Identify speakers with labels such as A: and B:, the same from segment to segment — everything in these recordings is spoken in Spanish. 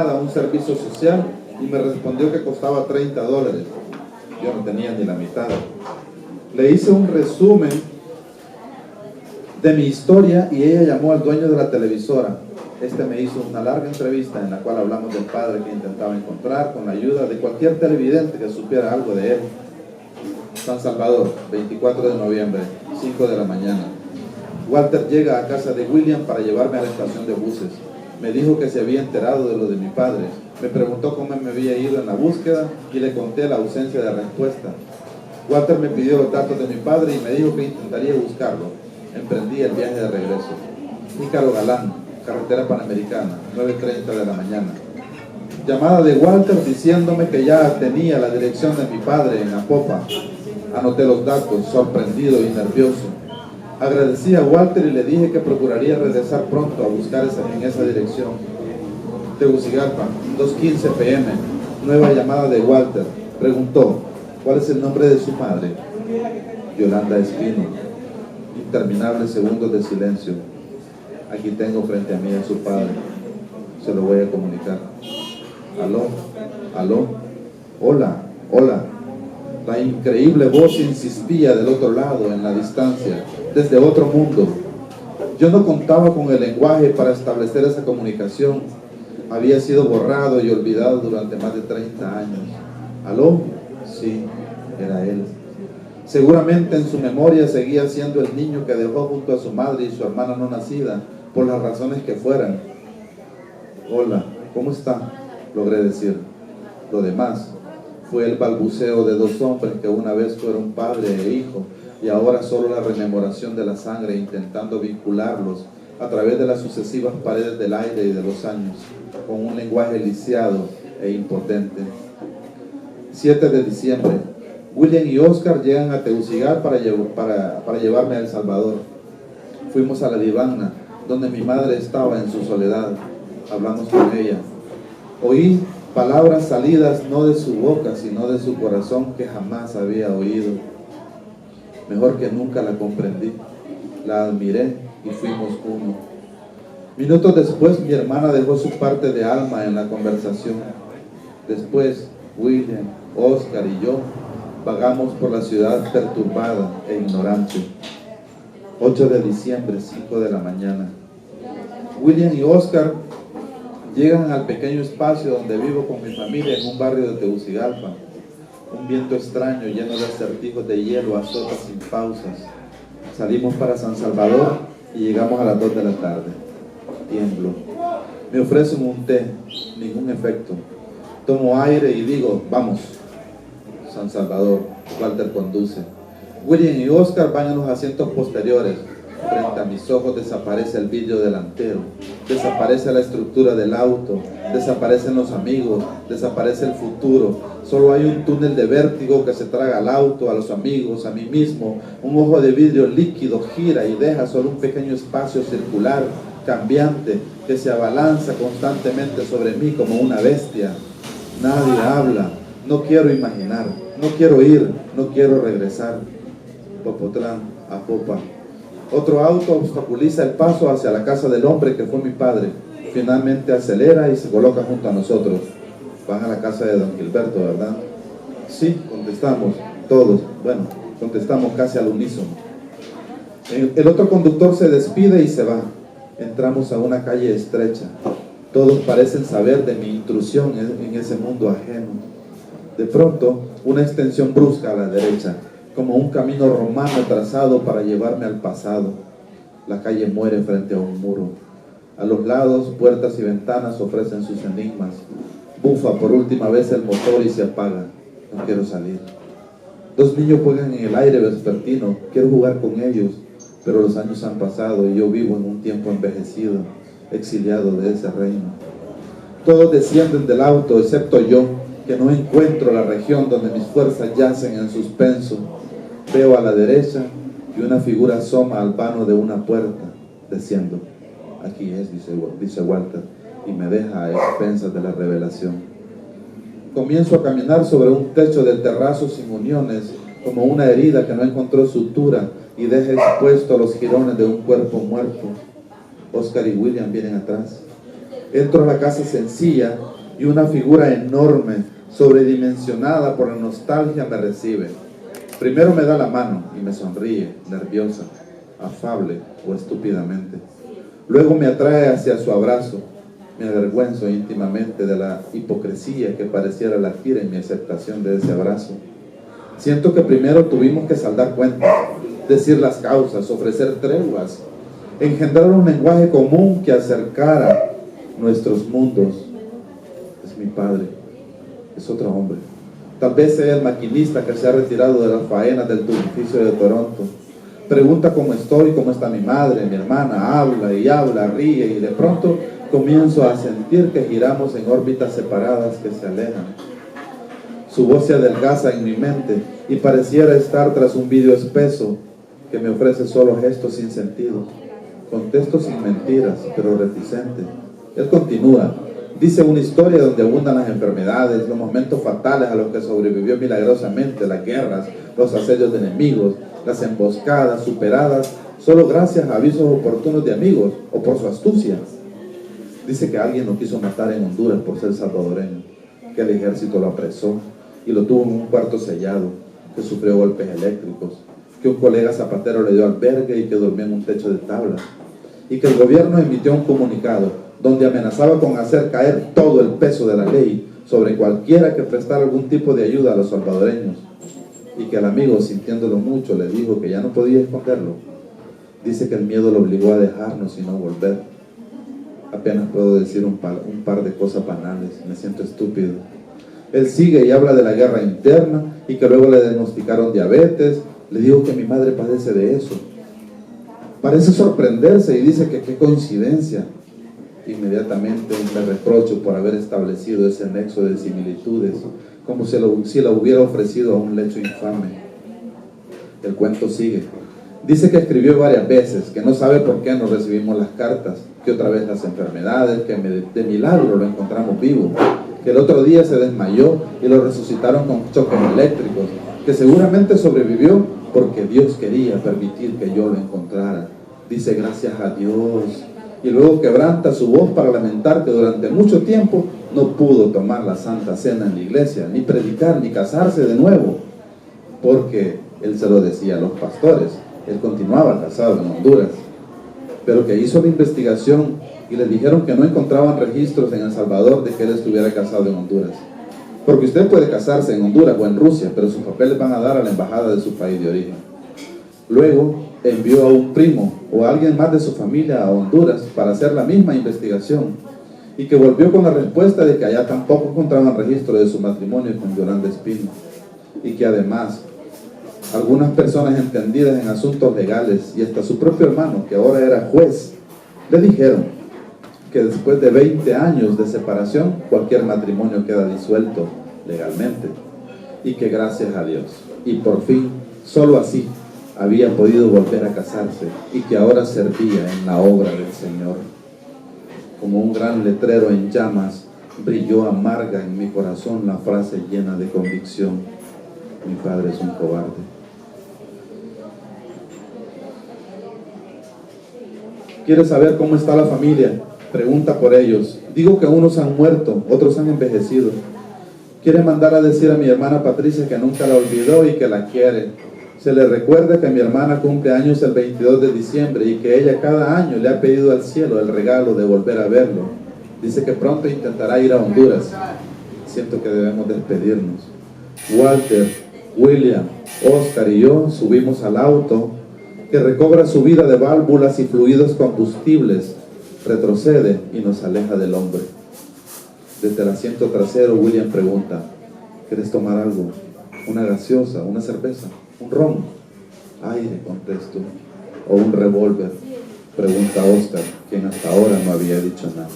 A: a un servicio social y me respondió que costaba $30. Yo no tenía ni la mitad. Le hice un resumen de mi historia y ella llamó al dueño de la televisora. Este me hizo una larga entrevista en la cual hablamos del padre que intentaba encontrar con la ayuda de cualquier televidente que supiera algo de él. San Salvador, 24 de noviembre, 5 de la mañana. Walter llega a casa de William para llevarme a la estación de buses. Me dijo que se había enterado de lo de mi padre. Me preguntó cómo me había ido en la búsqueda y le conté la ausencia de respuesta. Walter me pidió los datos de mi padre y me dijo que intentaría buscarlo. Emprendí el viaje de regreso. Ícaro Galán, carretera panamericana, 9:30 de la mañana. Llamada de Walter diciéndome que ya tenía la dirección de mi padre en Apopa. Anoté los datos, sorprendido y nervioso. Agradecí a Walter y le dije que procuraría regresar pronto a buscar en esa dirección. Tegucigalpa, 2:15 p.m. Nueva llamada de Walter. Preguntó, ¿cuál es el nombre de su madre? Yolanda Espino. Interminables segundos de silencio. Aquí tengo frente a mí a su padre. Se lo voy a comunicar. Aló, aló, hola, hola. La increíble voz insistía del otro lado, en la distancia, desde otro mundo. Yo no contaba con el lenguaje para establecer esa comunicación. Había sido borrado y olvidado durante más de 30 años. ¿Aló? Sí, era él. Seguramente en su memoria seguía siendo el niño que dejó junto a su madre y su hermana no nacida, por las razones que fueran. Hola, ¿cómo está? Logré decir. Lo demás fue el balbuceo de dos hombres que una vez fueron padre e hijo y ahora solo la rememoración de la sangre intentando vincularlos a través de las sucesivas paredes del aire y de los años, con un lenguaje lisiado e impotente. 7 de diciembre. William y Oscar llegan a Tegucigalpa para llevarme a El Salvador. Fuimos a la Divana, donde mi madre estaba en su soledad. Hablamos con ella. Oí palabras salidas no de su boca, sino de su corazón que jamás había oído. Mejor que nunca la comprendí. La admiré y fuimos uno. Minutos después, mi hermana dejó su parte de alma en la conversación. Después, William, Oscar y yo vagamos por la ciudad perturbada e ignorante. 8 de diciembre, 5 de la mañana. William y Oscar llegan al pequeño espacio donde vivo con mi familia en un barrio de Tegucigalpa. Un viento extraño lleno de acertijos de hielo azota sin pausas. Salimos para San Salvador y llegamos a las 2 de la tarde. Tiemblo. Me ofrecen un té, ningún efecto. Tomo aire y digo, vamos. San Salvador, Walter conduce. William y Oscar van en los asientos posteriores. Frente a mis ojos desaparece el vidrio delantero, desaparece la estructura del auto, desaparecen los amigos, desaparece el futuro. Solo hay un túnel de vértigo que se traga al auto, a los amigos, a mí mismo. Un ojo de vidrio líquido gira y deja solo un pequeño espacio circular, cambiante, que se abalanza constantemente sobre mí como una bestia. Nadie habla, no quiero imaginar, no quiero ir, no quiero regresar. Popotlán, Apopa. Otro auto obstaculiza el paso hacia la casa del hombre que fue mi padre. Finalmente acelera y se coloca junto a nosotros. Van a la casa de don Gilberto, ¿verdad? Sí, contestamos, todos. Bueno, contestamos casi al unísono. El otro conductor se despide y se va. Entramos a una calle estrecha. Todos parecen saber de mi intrusión en ese mundo ajeno. De pronto, una extensión brusca a la derecha, como un camino romano trazado para llevarme al pasado. La calle muere frente a un muro. A los lados, puertas y ventanas ofrecen sus enigmas. Bufa por última vez el motor y se apaga. No quiero salir. Dos niños juegan en el aire vespertino. Quiero jugar con ellos, pero los años han pasado y yo vivo en un tiempo envejecido, exiliado de ese reino. Todos descienden del auto, excepto yo, que no encuentro la región donde mis fuerzas yacen en suspenso. Veo a la derecha y una figura asoma al vano de una puerta, desciendo. Aquí es, dice Walter, y me deja a expensas de la revelación. Comienzo a caminar sobre un techo del terrazo sin uniones, como una herida que no encontró sutura y deja expuesto los jirones de un cuerpo muerto. Oscar y William vienen atrás. Entro a la casa sencilla y una figura enorme, sobredimensionada por la nostalgia, me recibe. Primero me da la mano y me sonríe, nerviosa, afable o estúpidamente. Luego me atrae hacia su abrazo. Me avergüenzo íntimamente de la hipocresía que pareciera latir en mi aceptación de ese abrazo. Siento que primero tuvimos que saldar cuentas, decir las causas, ofrecer treguas, engendrar un lenguaje común que acercara nuestros mundos. Es mi padre, es otro hombre. Tal vez sea el maquinista que se ha retirado de las faenas del edificio de Toronto. Pregunta cómo estoy, cómo está mi madre, mi hermana, habla, ríe, y de pronto comienzo a sentir que giramos en órbitas separadas que se alejan. Su voz se adelgaza en mi mente y pareciera estar tras un vidrio espeso que me ofrece solo gestos sin sentido. Contesto sin mentiras, pero reticente. Él continúa. Dice una historia donde abundan las enfermedades, los momentos fatales a los que sobrevivió milagrosamente, las guerras, los asedios de enemigos, las emboscadas superadas solo gracias a avisos oportunos de amigos o por su astucia. Dice que alguien lo quiso matar en Honduras por ser salvadoreño, que el ejército lo apresó y lo tuvo en un cuarto sellado, que sufrió golpes eléctricos, que un colega zapatero le dio albergue y que durmió en un techo de tablas, y que el gobierno emitió un comunicado donde amenazaba con hacer caer todo el peso de la ley sobre cualquiera que prestara algún tipo de ayuda a los salvadoreños, y que el amigo, sintiéndolo mucho, le dijo que ya no podía esconderlo. Dice que el miedo lo obligó a dejarnos y no volver. Apenas puedo decir un par de cosas banales, me siento estúpido. Él sigue y habla de la guerra interna y que luego le diagnosticaron diabetes. Le digo que mi madre padece de eso. Parece sorprenderse y dice que qué coincidencia. Inmediatamente me reprocho por haber establecido ese nexo de similitudes, como si la hubiera ofrecido a un lecho infame. El cuento sigue. Dice que escribió varias veces, que no sabe por qué no recibimos las cartas, que otra vez las enfermedades, que de milagro lo encontramos vivo, que el otro día se desmayó y lo resucitaron con choques eléctricos, que seguramente sobrevivió porque Dios quería permitir que yo lo encontrara. Dice gracias a Dios, y luego quebranta su voz para lamentar que durante mucho tiempo no pudo tomar la Santa Cena en la iglesia, ni predicar, ni casarse de nuevo, porque él se lo decía a los pastores. Él continuaba casado en Honduras, pero que hizo la investigación y le dijeron que no encontraban registros en El Salvador de que él estuviera casado en Honduras. Porque usted puede casarse en Honduras o en Rusia, pero sus papeles van a dar a la embajada de su país de origen. Luego envió a un primo o a alguien más de su familia a Honduras para hacer la misma investigación, y que volvió con la respuesta de que allá tampoco encontraban registro de su matrimonio con Yolanda Espino, y que además algunas personas entendidas en asuntos legales y hasta su propio hermano, que ahora era juez, le dijeron que después de 20 años de separación cualquier matrimonio queda disuelto legalmente, y que gracias a Dios y por fin solo así había podido volver a casarse, y que ahora servía en la obra del Señor. Como un gran letrero en llamas brilló amarga en mi corazón la frase llena de convicción: mi padre es un cobarde. ¿Quiere saber cómo está la familia? Pregunta por ellos. Digo que unos han muerto, otros han envejecido. Quiere mandar a decir a mi hermana Patricia que nunca la olvidó y que la quiere. Se le recuerda que mi hermana cumple años el 22 de diciembre y que ella cada año le ha pedido al cielo el regalo de volver a verlo. Dice que pronto intentará ir a Honduras. Siento que debemos despedirnos. Walter, William, Oscar y yo subimos al auto que recobra su vida de válvulas y fluidos combustibles, retrocede y nos aleja del hombre. Desde el asiento trasero, William pregunta: ¿quieres tomar algo? ¿Una gaseosa? ¿Una cerveza? ¿Un ron? Aire, contesto. ¿O un revólver? Pregunta Oscar, quien hasta ahora no había dicho nada.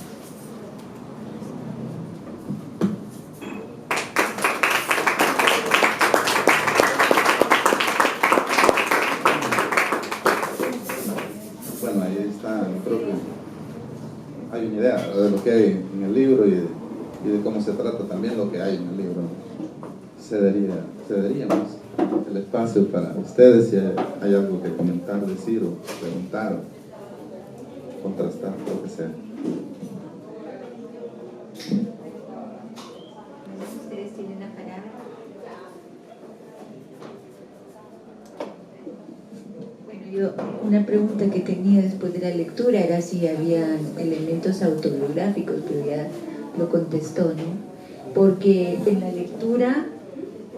A: Bueno, ahí está, creo que hay una idea de lo que hay en el libro y de cómo se trata también lo que hay en el libro. Cederíamos el espacio para ustedes si hay algo que comentar, decir o preguntar o contrastar, lo que sea.
B: Ustedes tienen la palabra. Yo, una pregunta que tenía después de la lectura era si había elementos autobiográficos, pero ya lo contestó, ¿no? Porque en la lectura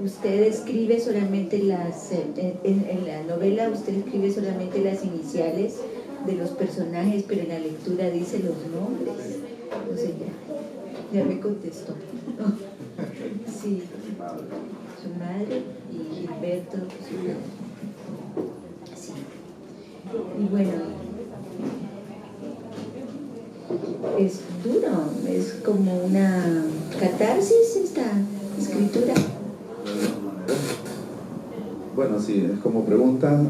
B: usted escribe solamente en la novela usted escribe solamente las iniciales de los personajes, pero en la lectura dice los nombres. Entonces ya me contestó. Sí, su madre y Gilberto, su madre. Sí. Y bueno, es duro, es como una catarsis esta escritura.
A: Bueno, sí, es como pregunta,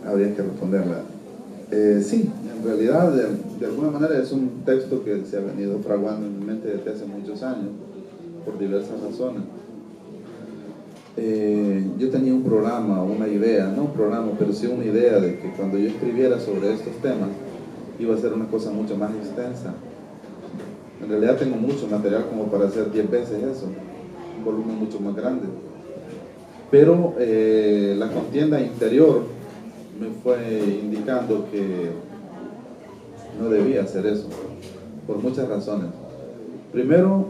A: habría que responderla. Sí, en realidad, de alguna manera es un texto que se ha venido fraguando en mi mente desde hace muchos años, por diversas razones. Yo tenía un programa, una idea, no un programa, pero sí una idea de que cuando yo escribiera sobre estos temas, iba a ser una cosa mucho más extensa. En realidad tengo mucho material como para hacer 10 veces eso, un volumen mucho más grande. Pero la contienda interior me fue indicando que no debía hacer eso, por muchas razones. Primero,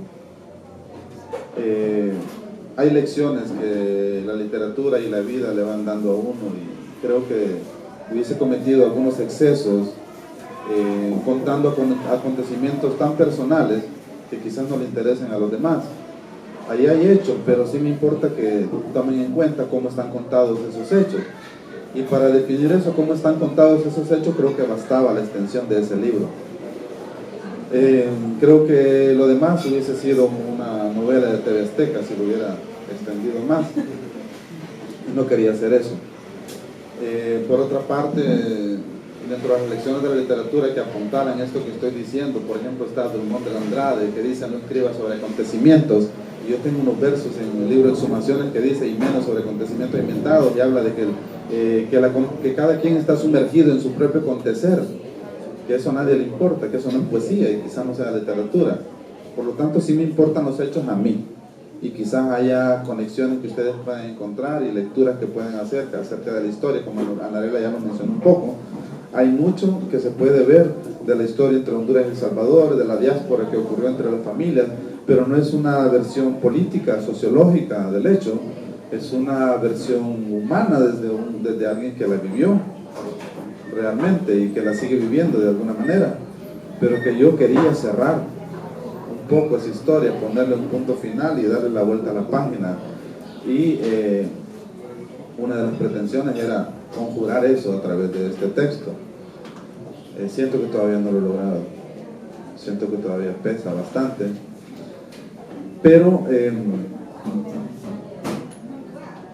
A: hay lecciones que la literatura y la vida le van dando a uno, y creo que hubiese cometido algunos excesos contando con acontecimientos tan personales que quizás no le interesen a los demás. Ahí hay hechos, pero sí me importa que tomen en cuenta cómo están contados esos hechos. Y para definir eso, cómo están contados esos hechos, creo que bastaba la extensión de ese libro. Creo que lo demás hubiese sido una novela de TV Azteca si lo hubiera extendido más. No quería hacer eso. Por otra parte, dentro de las lecciones de la literatura que apuntaran esto que estoy diciendo, por ejemplo, está Drummond de Andrade, que dice: no escriba sobre acontecimientos. Y yo tengo unos versos en el libro Exhumaciones que dice: y menos sobre acontecimientos inventados, y habla de que cada quien está sumergido en su propio acontecer, que eso a nadie le importa, que eso no es poesía y quizás no sea literatura. Por lo tanto, sí me importan los hechos a mí, y quizás haya conexiones que ustedes puedan encontrar y lecturas que pueden hacer acerca de la historia, como Anarela ya lo mencionó un poco. Hay mucho que se puede ver de la historia entre Honduras y El Salvador, de la diáspora que ocurrió entre las familias, pero no es una versión política, sociológica del hecho, es una versión humana desde alguien que la vivió realmente y que la sigue viviendo de alguna manera, pero que yo quería cerrar un poco esa historia, ponerle un punto final y darle la vuelta a la página. Y una de las pretensiones era conjurar eso a través de este texto. Siento que todavía no lo he logrado, siento que todavía pesa bastante, pero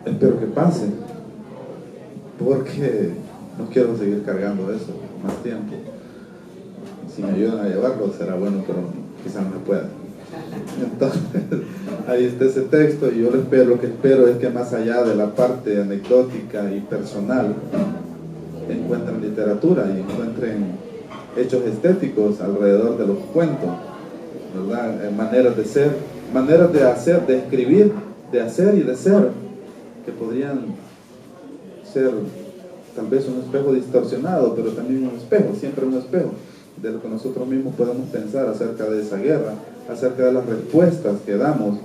A: espero que pase, porque no quiero seguir cargando eso más tiempo. Si me ayudan a llevarlo será bueno, pero quizás no me pueda. Entonces, ahí está ese texto, y yo lo que espero es que más allá de la parte anecdótica y personal, encuentren literatura y encuentren hechos estéticos alrededor de los cuentos, ¿verdad? Maneras de ser, maneras de hacer, de escribir, de hacer y de ser, que podrían ser tal vez un espejo distorsionado, pero también un espejo, siempre un espejo, de lo que nosotros mismos podemos pensar acerca de esa guerra, acerca de las respuestas que damos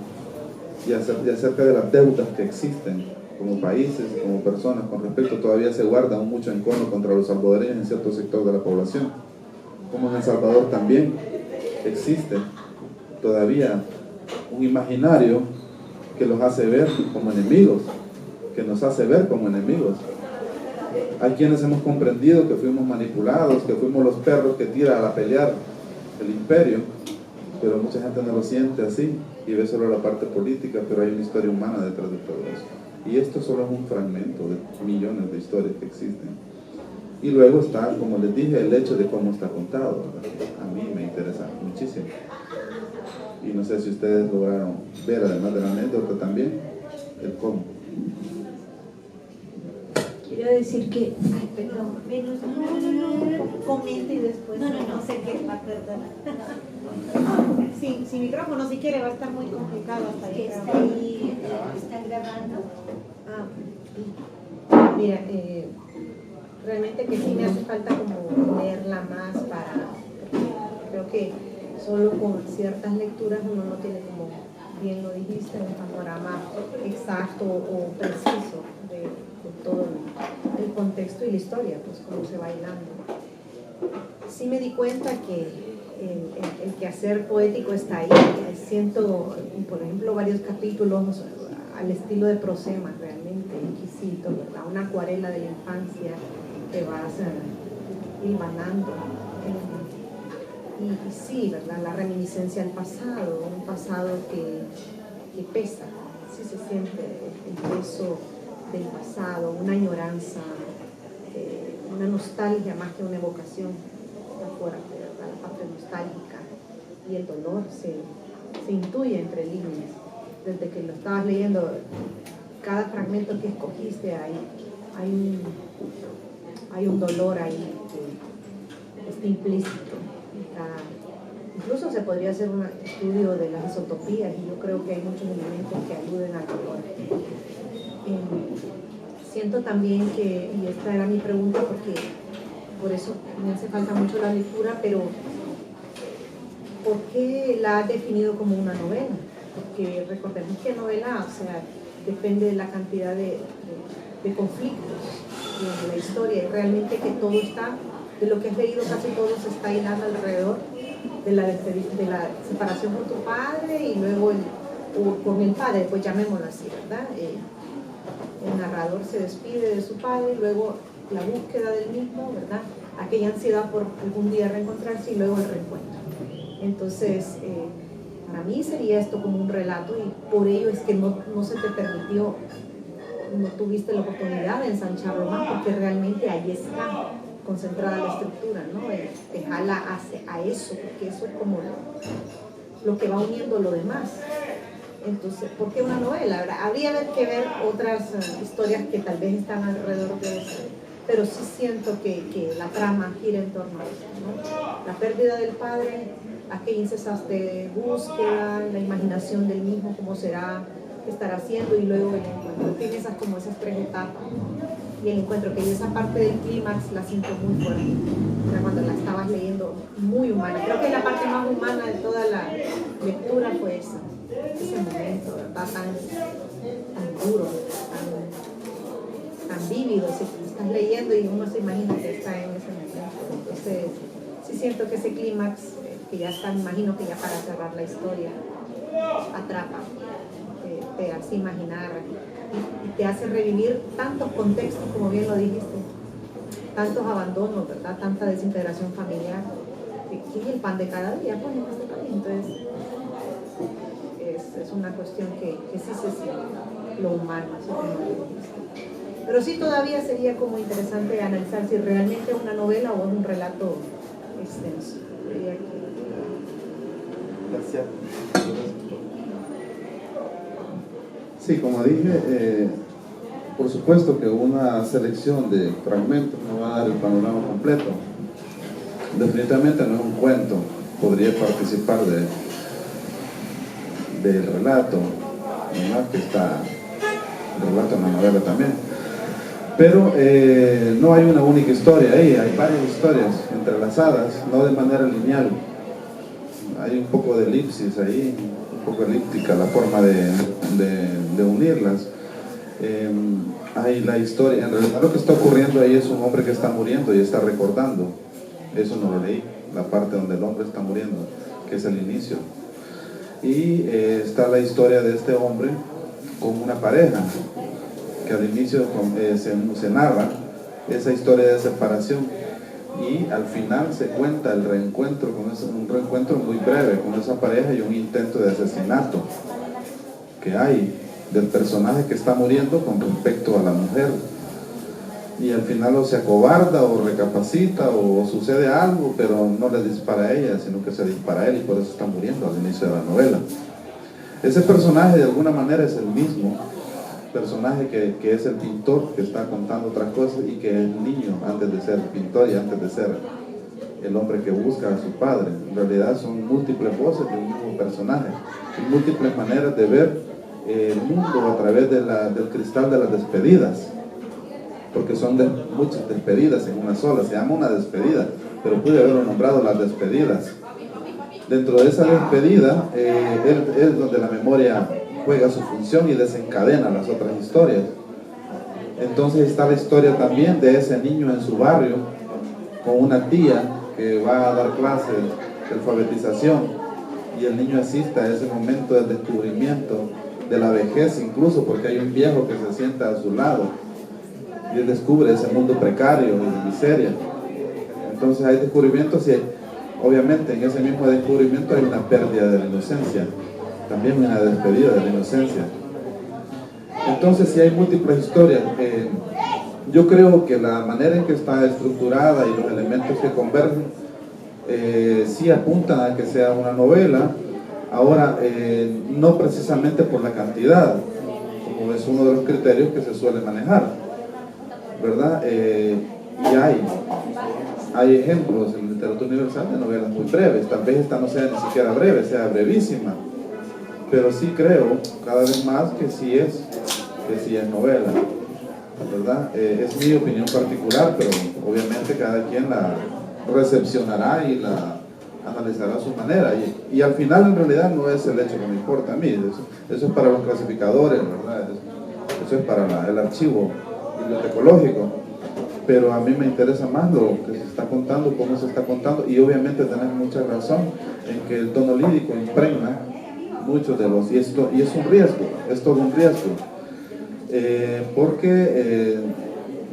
A: y acerca de las deudas que existen como países y como personas con respecto. Todavía se guarda mucho encono contra los salvadoreños en cierto sector de la población, como en El Salvador también existe todavía un imaginario que los hace ver como enemigos, que nos hace ver como enemigos. Hay quienes hemos comprendido que fuimos manipulados, que fuimos los perros que tiran a pelear el imperio, pero mucha gente no lo siente así y ve solo la parte política, pero hay una historia humana detrás de todo eso. Y esto solo es un fragmento de millones de historias que existen. Y luego está, como les dije, el hecho de cómo está contado, ¿verdad? A mí me interesa muchísimo. Y no sé si ustedes lograron ver, además de la anécdota también, el cómo.
B: Quiero decir que...
C: Ay, perdón, menos, no, comente y después. No sé qué va a perder. Sin micrófono, si quiere, va a estar muy complicado hasta ahí.
B: Está ahí, está grabando.
C: Mira, realmente que sí me hace falta como leerla más creo que solo con ciertas lecturas uno no tiene, como bien lo dijiste, un panorama exacto o preciso de todo el contexto y la historia, pues cómo se va hilando. Sí me di cuenta que el quehacer poético está ahí. Siento, por ejemplo, varios capítulos al estilo de Prosema, realmente exquisito, ¿verdad? Una acuarela de la infancia que vas hilvanando. Y sí, ¿verdad? La reminiscencia al pasado, un pasado que pesa, sí se siente el peso del pasado, una añoranza, una nostalgia más que una evocación, está fuerte, ¿verdad? La parte nostálgica y el dolor se intuye entre líneas. Desde que lo estabas leyendo, cada fragmento que escogiste, hay un dolor ahí que está implícito. Incluso se podría hacer un estudio de las isotopías, y yo creo que hay muchos elementos que aluden al dolor. Siento también que, y esta era mi pregunta, porque por eso me hace falta mucho la lectura, pero ¿por qué la has definido como una novela? Porque recordemos que novela, o sea, depende de la cantidad de conflictos de la historia, y realmente que todo está, de lo que has leído, casi todo se está hilando alrededor de la separación con tu padre y luego con el padre, pues llamémoslo así, ¿verdad? El narrador se despide de su padre y luego la búsqueda del mismo, ¿verdad? Aquella ansiedad por algún día reencontrarse y luego el reencuentro. Entonces, para mí sería esto como un relato, y por ello es que no se te permitió, no tuviste la oportunidad de ensancharlo más, porque realmente ahí está concentrada la estructura, ¿no? Te jala a eso, porque eso es como lo que va uniendo lo demás. Entonces, ¿por qué una novela? Habría que ver otras historias que tal vez están alrededor de eso, pero sí siento que la trama gira en torno a eso, ¿no? La pérdida del padre, aquella incesante búsqueda, la imaginación del mismo, cómo será, qué estará haciendo, y luego el encuentro. Tiene esas tres etapas. Y el encuentro, que esa parte del clímax la siento muy fuerte. O sea, cuando la estabas leyendo, muy humana. Creo que la parte más humana de toda la lectura fue ese momento, ¿verdad? Tan duro, tan vívido. Estás leyendo y uno se imagina que está en ese momento. Entonces, sí siento que ese clímax, que ya está, me imagino que ya para cerrar la historia, atrapa, te hace imaginar y te hace revivir tantos contextos, como bien lo dijiste, tantos abandonos, ¿verdad? Tanta desintegración familiar, que es el pan de cada día, pues, en este país. Entonces, es una cuestión que sí se siente, lo humano, así como lo dijiste. Pero sí, todavía sería como interesante analizar si realmente es una novela o es un relato extenso.
A: Gracias. Sí, como dije, por supuesto que una selección de fragmentos no va a dar el panorama completo. Definitivamente no es un cuento, podría participar del relato, ¿verdad? Que está el relato en la novela también. Pero no hay una única historia ahí, hay varias historias entrelazadas, no de manera lineal. Hay un poco de elipsis ahí, un poco elíptica la forma de unirlas. Hay la historia, en realidad lo que está ocurriendo ahí es un hombre que está muriendo y está recordando. Eso no lo leí, la parte donde el hombre está muriendo, que es el inicio. Y está la historia de este hombre con una pareja, que al inicio se narra esa historia de separación, y al final se cuenta el reencuentro, un reencuentro muy breve con esa pareja, y un intento de asesinato que hay del personaje que está muriendo con respecto a la mujer, y al final o se acobarda o recapacita o sucede algo, pero no le dispara a ella, sino que se dispara a él, y por eso está muriendo al inicio de la novela. Ese personaje de alguna manera es el mismo personaje que es el pintor, que está contando otras cosas, y que es el niño antes de ser pintor y antes de ser el hombre que busca a su padre. En realidad son múltiples voces de un mismo personaje, y múltiples maneras de ver el mundo a través del cristal de las despedidas, porque son muchas despedidas en una sola. Se llama una despedida, pero pude haberlo nombrado las despedidas. Dentro de esa despedida es donde la memoria juega su función y desencadena las otras historias. Entonces está la historia también de ese niño en su barrio con una tía que va a dar clases de alfabetización, y el niño asiste a ese momento del descubrimiento de la vejez, incluso porque hay un viejo que se sienta a su lado y él descubre ese mundo precario y de miseria. Entonces hay descubrimientos, y obviamente en ese mismo descubrimiento hay una pérdida de la inocencia, también una despedida de la inocencia. Entonces sí hay múltiples historias. Yo creo que la manera en que está estructurada y los elementos que convergen sí apuntan a que sea una novela. Ahora, no precisamente por la cantidad, como es uno de los criterios que se suele manejar, ¿verdad? Y hay ejemplos en literatura universal de novelas muy breves. Tal vez esta no sea ni siquiera breve, sea brevísima, pero sí creo cada vez más que sí es novela, ¿verdad? Es mi opinión particular, pero obviamente cada quien la recepcionará y la analizará a su manera, y al final en realidad no es el hecho que me importa a mí, eso es para los clasificadores, ¿verdad? Eso es para el archivo bibliotecológico, pero a mí me interesa más lo que se está contando, cómo se está contando, y obviamente tenés mucha razón en que el tono lírico impregna muchos de los, y es un riesgo, es todo un riesgo, porque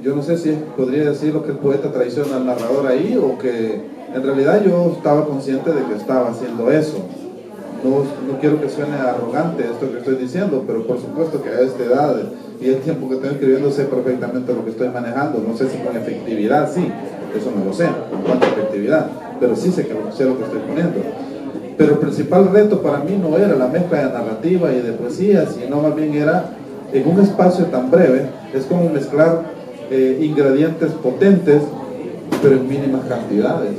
A: yo no sé si podría decirlo que el poeta traiciona al narrador ahí, o que en realidad yo estaba consciente de que estaba haciendo eso. No quiero que suene arrogante esto que estoy diciendo, pero por supuesto que a esta edad y el tiempo que estoy escribiendo sé perfectamente lo que estoy manejando. No sé si con efectividad, sí, eso no lo sé, con cuánta efectividad, pero sí sé lo que estoy poniendo. Pero el principal reto para mí no era la mezcla de narrativa y de poesía, sino más bien era, en un espacio tan breve, es como mezclar ingredientes potentes, pero en mínimas cantidades.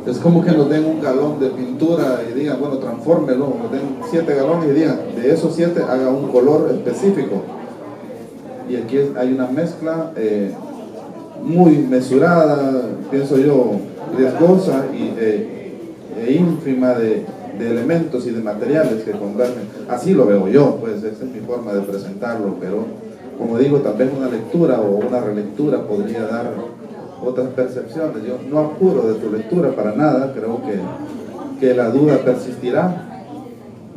A: Es como que nos den un galón de pintura y digan, bueno, transfórmelo, nos den 7 galones y digan, de esos 7 haga un color específico. Y aquí hay una mezcla muy mesurada, pienso yo, riesgosa e ínfima de elementos y de materiales que convergen. Así lo veo yo, pues esa es mi forma de presentarlo, pero como digo, tal vez una lectura o una relectura podría dar otras percepciones. Yo no apuro de tu lectura para nada, creo que la duda persistirá,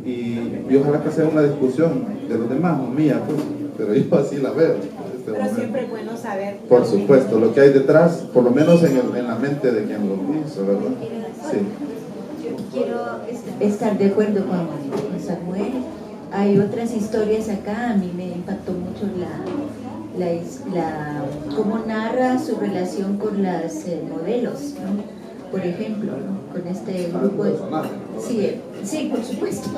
A: y ojalá que sea una discusión de los demás, no mía, pues, pero yo así la veo.
C: Pero siempre es bueno saber.
A: Por supuesto, lo que hay detrás, por lo menos en la mente de quien lo hizo, ¿verdad? Sí.
B: Yo quiero estar de acuerdo con Samuel. Hay otras historias acá, a mí me impactó mucho cómo narra su relación con las modelos, ¿no? Por ejemplo, ¿no? Con este grupo de... Sí, por supuesto,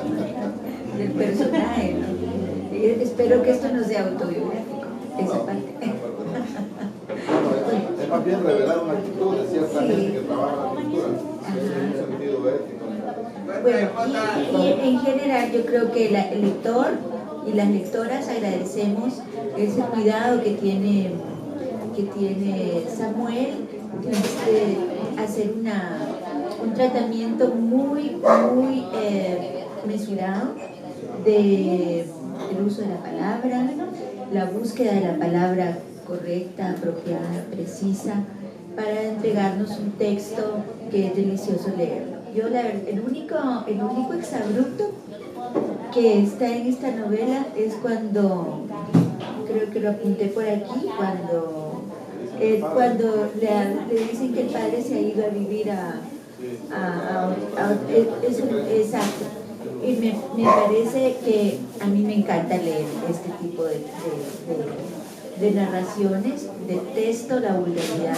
B: del personaje, ¿no? Espero que esto no sea autobiográfico, esa parte.
A: Es más bien revelar una actitud de cierta gente que trabaja la cultura, en un sentido ético.
B: Bueno, y en general yo creo que el lector y las lectoras agradecemos ese cuidado que tiene Samuel de hacer un tratamiento muy mesurado del uso de la palabra, la búsqueda de la palabra correcta, apropiada, precisa, para entregarnos un texto que es delicioso leerlo. Yo el único exabrupto que está en esta novela es cuando, creo que lo apunté por aquí, cuando le dicen que el padre se ha ido a vivir exacto. Y me parece que a mí me encanta leer este tipo de narraciones, detesto la vulgaridad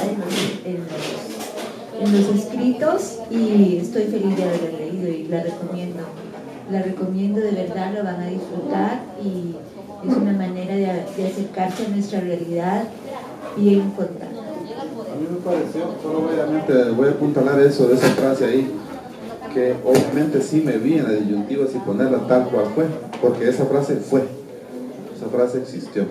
B: en los escritos, y estoy feliz de haberla leído y la recomiendo de verdad, lo van a disfrutar, Es una manera de acercarse a nuestra realidad bien contada.
A: A mí me pareció, solo obviamente voy a apuntalar eso de esa frase ahí, que obviamente sí me vi en la disyuntiva si ponerla tal cual fue, porque esa frase existió.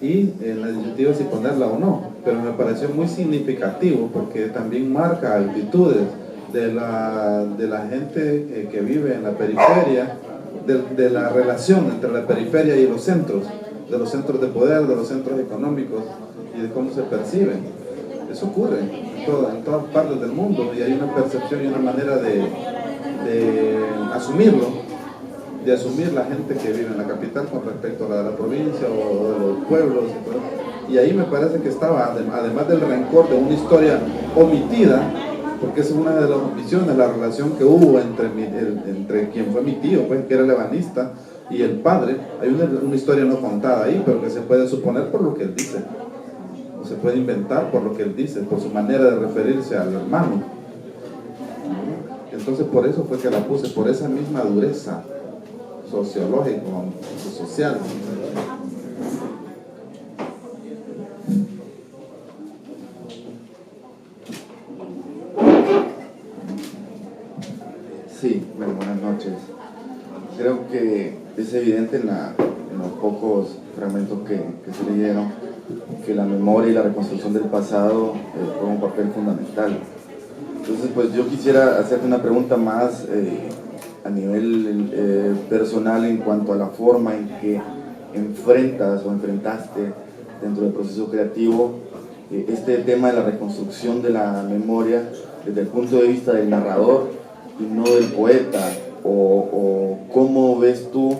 A: Y en la disyuntiva si ponerla o no, pero me pareció muy significativo porque también marca actitudes de la gente que vive en la periferia, de la relación entre la periferia y los centros, de los centros de poder, de los centros económicos y de cómo se perciben. Eso ocurre en todas partes del mundo y hay una percepción y una manera de asumirlo, de asumir la gente que vive en la capital con respecto a la de la provincia o de los pueblos y todo. Y ahí me parece que estaba, además del rencor de una historia omitida, porque es una de las omisiones, la relación que hubo entre quien fue mi tío, pues, que era el ebanista, y el padre. Hay una historia no contada ahí, pero que se puede suponer por lo que él dice, o se puede inventar por lo que él dice, por su manera de referirse al hermano. Entonces por eso fue que la puse, por esa misma dureza sociológica, social.
D: Sí, bueno, buenas noches. Creo que es evidente en los pocos fragmentos que se leyeron que la memoria y la reconstrucción del pasado juegan un papel fundamental. Entonces, pues yo quisiera hacerte una pregunta más a nivel personal en cuanto a la forma en que enfrentas o enfrentaste dentro del proceso creativo este tema de la reconstrucción de la memoria desde el punto de vista del narrador y no del poeta, o cómo ves tú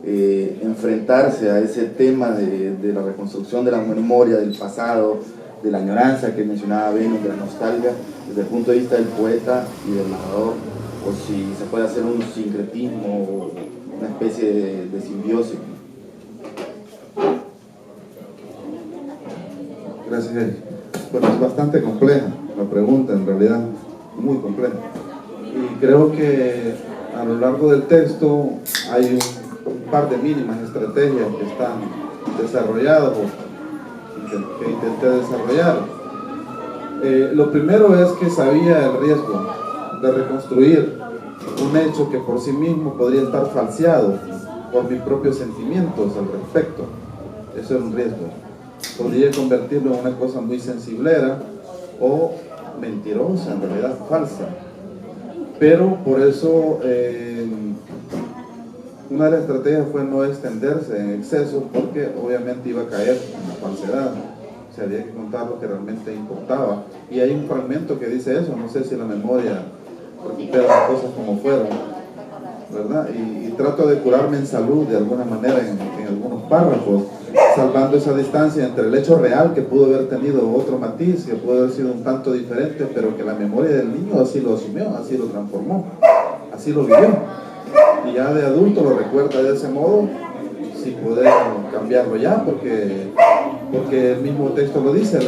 D: enfrentarse a ese tema de la reconstrucción de la memoria, del pasado, de la añoranza que mencionaba Beno, de la nostalgia, desde el punto de vista del poeta y del narrador, o si se puede hacer un sincretismo o una especie de simbiosis.
A: Gracias, Eric. Bueno, es bastante compleja la pregunta, en realidad, muy compleja. Y creo que a lo largo del texto hay un par de mínimas estrategias que están desarrolladas o que intenté desarrollar. Lo primero es que sabía el riesgo de reconstruir un hecho que por sí mismo podría estar falseado por mis propios sentimientos al respecto. Eso era un riesgo. Podría convertirlo en una cosa muy sensiblera o mentirosa, en realidad falsa. Pero por eso una de las estrategias fue no extenderse en exceso, porque obviamente iba a caer en la falsedad. O sea, había que contar lo que realmente importaba. Y hay un fragmento que dice eso, no sé si la memoria recupera las cosas como fueron, ¿verdad? Y trato de curarme en salud de alguna manera en algunos párrafos, salvando esa distancia entre el hecho real que pudo haber tenido otro matiz, que pudo haber sido un tanto diferente, pero que la memoria del niño así lo asumió, así lo transformó, así lo vivió. Y ya de adulto lo recuerda de ese modo, sin poder cambiarlo ya, porque el mismo texto lo dice,